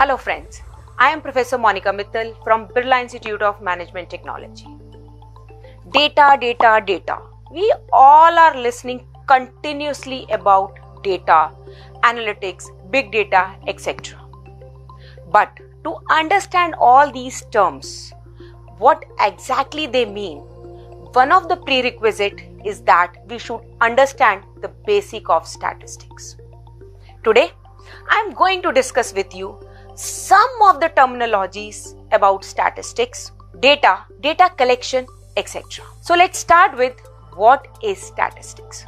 Hello friends, I am Prof Monika Mittal from Birla Institute of Management Technology. Data, data, data. We all are listening continuously about data, analytics, big data, etc. But to understand all these terms, what exactly they mean, one of the prerequisites is that we should understand the basic of statistics. Today, I am going to discuss with you some of the terminologies about statistics, data, data collection, etc. So let's start with what is statistics.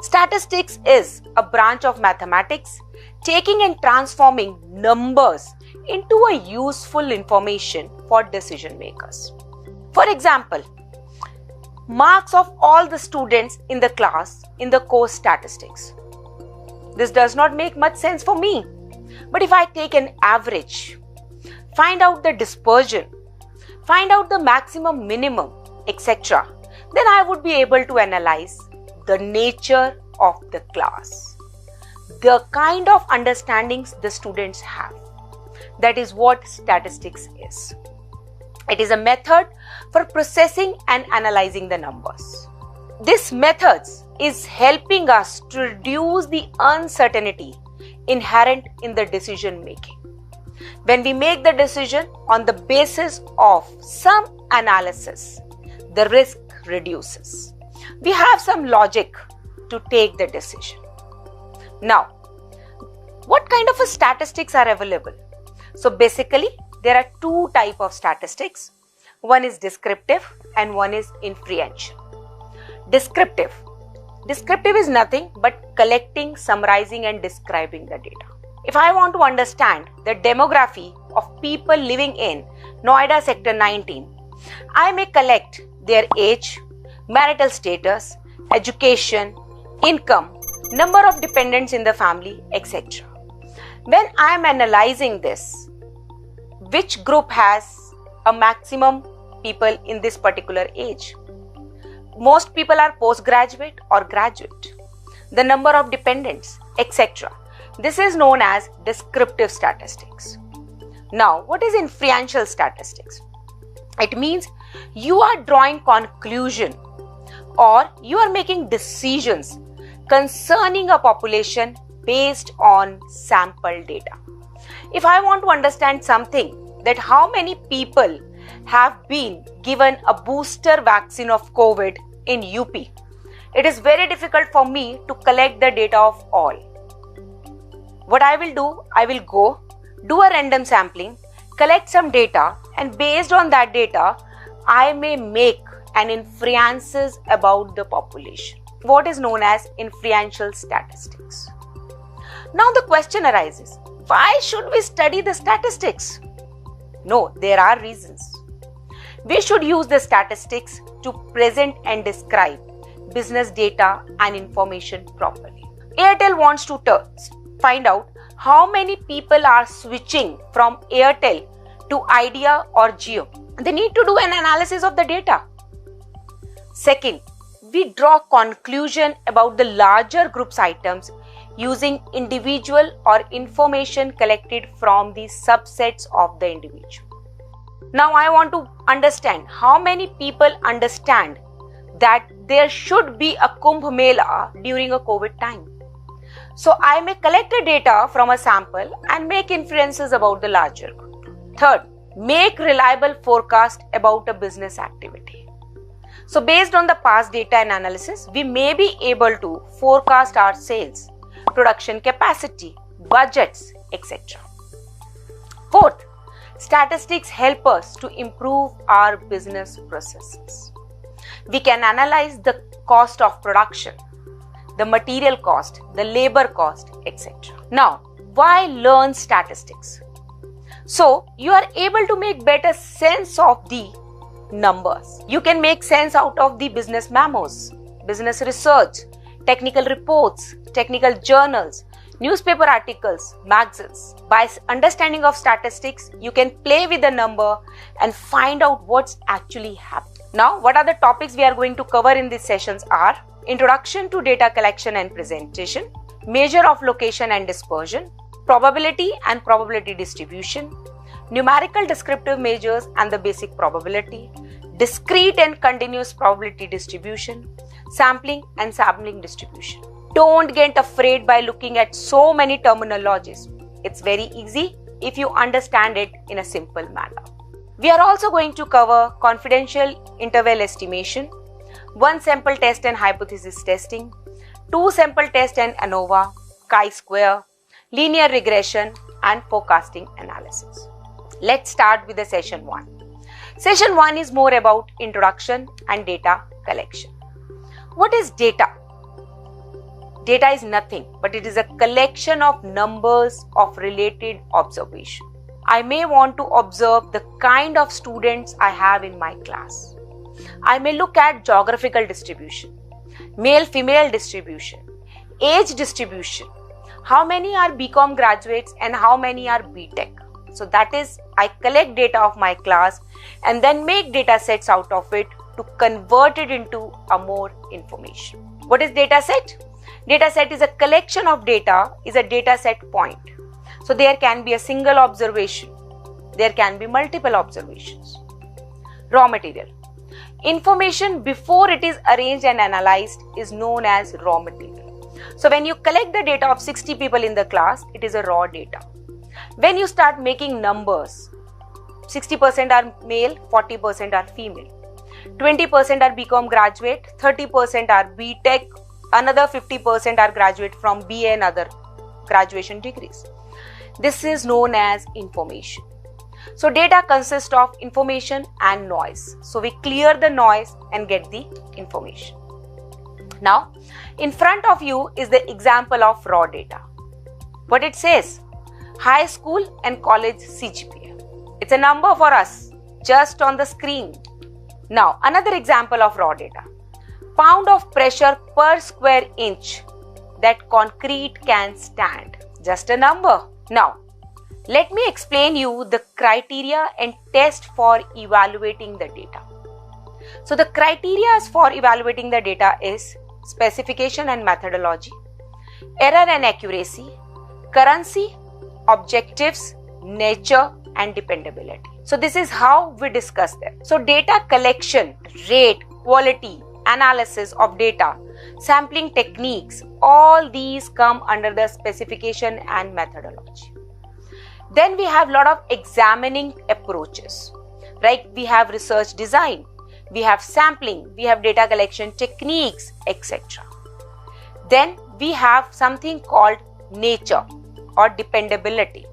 Statistics is a branch of mathematics taking and transforming numbers into a useful information for decision makers. For example, marks of all the students in the class in the course statistics. This does not make much sense for me. But if I take an average, find out the dispersion, find out the maximum, minimum, etc., then I would be able to analyze the nature of the class, the kind of understandings the students have. That is what statistics is. It is a method for processing and analyzing the numbers. This method is helping us to reduce the uncertainty inherent in the decision making. When we make the decision on the basis of some analysis, the risk reduces. We have some logic to take the decision. Now, what kind of statistics are available? So basically, there are two types of statistics. One is descriptive and one is inferential. Descriptive is nothing but collecting, summarizing and describing the data. If I want to understand the demography of people living in Noida sector 19, I may collect their age, marital status, education, income, number of dependents in the family, etc. When I am analyzing this, which group has a maximum people in this particular age? Most people are postgraduate or graduate. The number of dependents, etc. This is known as descriptive statistics. Now, what is inferential statistics? It means you are drawing conclusion or you are making decisions concerning a population based on sample data. If I want to understand something, that how many people have been given a booster vaccine of COVID in UP, it is very difficult for me to collect the data of all. What I will do, I will go do a random sampling, collect some data, and based on that data, I may make an inferences about the population. What is known as inferential statistics. Now the question arises, why should we study the statistics? No, there are reasons. We should use the statistics to present and describe business data and information properly. Airtel wants to find out how many people are switching from Airtel to Idea or Jio. They need to do an analysis of the data. Second, we draw conclusion about the larger groups items using individual or information collected from the subsets of the individual. Now I want to understand how many people understand that there should be a Kumbh Mela during a COVID time. So I may collect the data from a sample and make inferences about the larger group. Third, make reliable forecast about a business activity. So based on the past data and analysis, we may be able to forecast our sales, production capacity, budgets, etc. Fourth, statistics help us to improve our business processes. We can analyze the cost of production, the material cost, the labor cost, etc. Now, why learn statistics? So, you are able to make better sense of the numbers. You can make sense out of the business memos, business research, technical reports, technical journals, newspaper articles, magazines. By understanding of statistics, you can play with the number and find out what's actually happening. Now, what are the topics we are going to cover in these sessions are Introduction to Data Collection and Presentation, Measure of Location and Dispersion, probability and probability distribution, numerical descriptive measures and the basic probability, discrete and continuous probability distribution, sampling and sampling distribution. Don't get afraid by looking at so many terminologies. It's very easy if you understand it in a simple manner. We are also going to cover confidential interval estimation, one sample test and hypothesis testing, two sample test and ANOVA, chi-square, linear regression and forecasting analysis. Let's start with the session 1. Session 1 is more about introduction and data collection. What is data? Data is nothing, but it is a collection of numbers of related observation. I may want to observe the kind of students I have in my class. I may look at geographical distribution, male-female distribution, age distribution, how many are BCom graduates and how many are BTech. So that is, I collect data of my class and then make data sets out of it to convert it into a more information. What is data set? Data set is a collection of data, is a data set point. So there can be a single observation. There can be multiple observations. Raw material. Information before it is arranged and analyzed is known as raw material. So when you collect the data of 60 people in the class, it is a raw data. When you start making numbers, 60% are male, 40% are female, 20% are BCom graduate, 30% are BTech, another 50% are graduate from BA and other graduation degrees. This is known as information. So data consists of information and noise. So we clear the noise and get the information. Now, in front of you is the example of raw data. What it says? High school and college CGPA. It's a number for us, just on the screen. Now, another example of raw data. Pound of pressure per square inch that concrete can stand. Just a number. Now, let me explain you the criteria and test for evaluating the data. So the criteria for evaluating the data is specification and methodology, error and accuracy, currency, objectives, nature and dependability. So this is how we discuss them. So data collection, rate, quality, analysis of data, sampling techniques, all these come under the specification and methodology. Then we have a lot of examining approaches, right? We have research design, we have sampling, we have data collection techniques, etc. Then we have something called nature or dependability.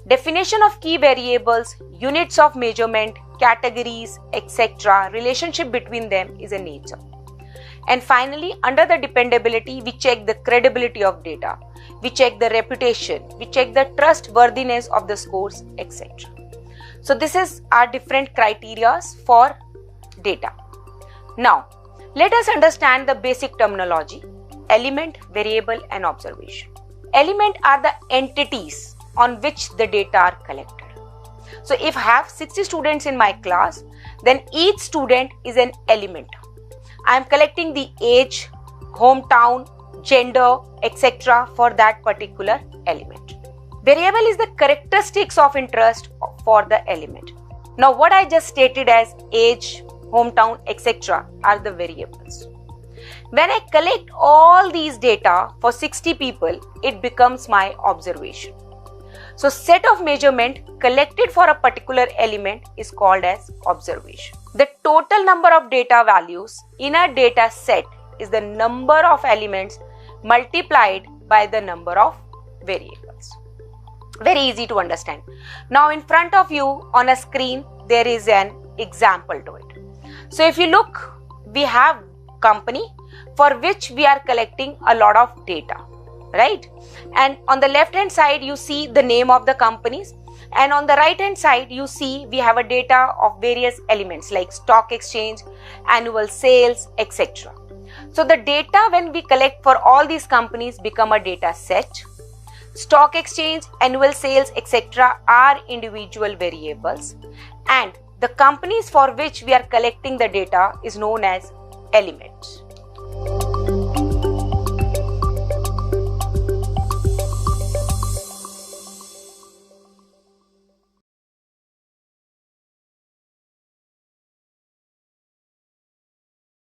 Definition of key variables, units of measurement, categories, etc. Relationship between them is a nature. And finally, under the dependability, we check the credibility of data, we check the reputation, we check the trustworthiness of the scores, etc. So this is our different criteria for data. Now, let us understand the basic terminology: element, variable and observation. Element are the entities on which the data are collected. So if I have 60 students in my class, then each student is an element. I am collecting the age, hometown, gender, etc. for that particular element. Variable is the characteristics of interest for the element. Now what I just stated as age, hometown, etc. are the variables. When I collect all these data for 60 people, it becomes my observation. So set of measurement collected for a particular element is called as observation. The total number of data values in a data set is the number of elements multiplied by the number of variables. Very easy to understand. Now in front of you on a screen, there is an example to it. So if you look, we have company for which we are collecting a lot of data, right? And on the left hand side, you see the name of the companies. And on the right hand side, you see we have a data of various elements like stock exchange, annual sales, etc. So the data when we collect for all these companies become a data set. Stock exchange, annual sales, etc. are individual variables. And the companies for which we are collecting the data is known as elements.